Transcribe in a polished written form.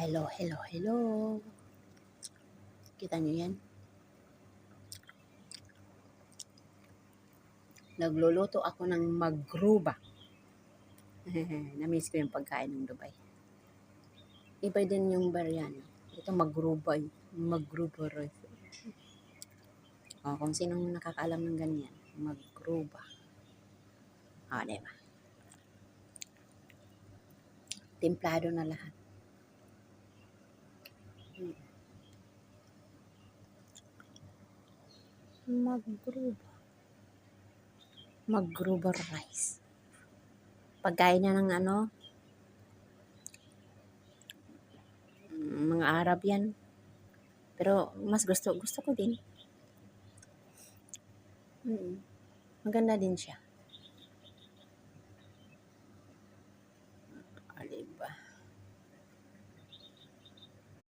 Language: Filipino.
Hello, hello, hello. Kita nyo yan? Nagluluto ako ng magruba. Namiss ko yung pagkain ng Dubai. Iba din yung biryani. Ito magruba. Magruba rice. Kung sinong nakakaalam ng ganyan, magruba. Diba? Templado na lahat. Magruba rice. Pagkain niya ng mga Arab yan. Pero mas gusto ko din. Maganda din siya.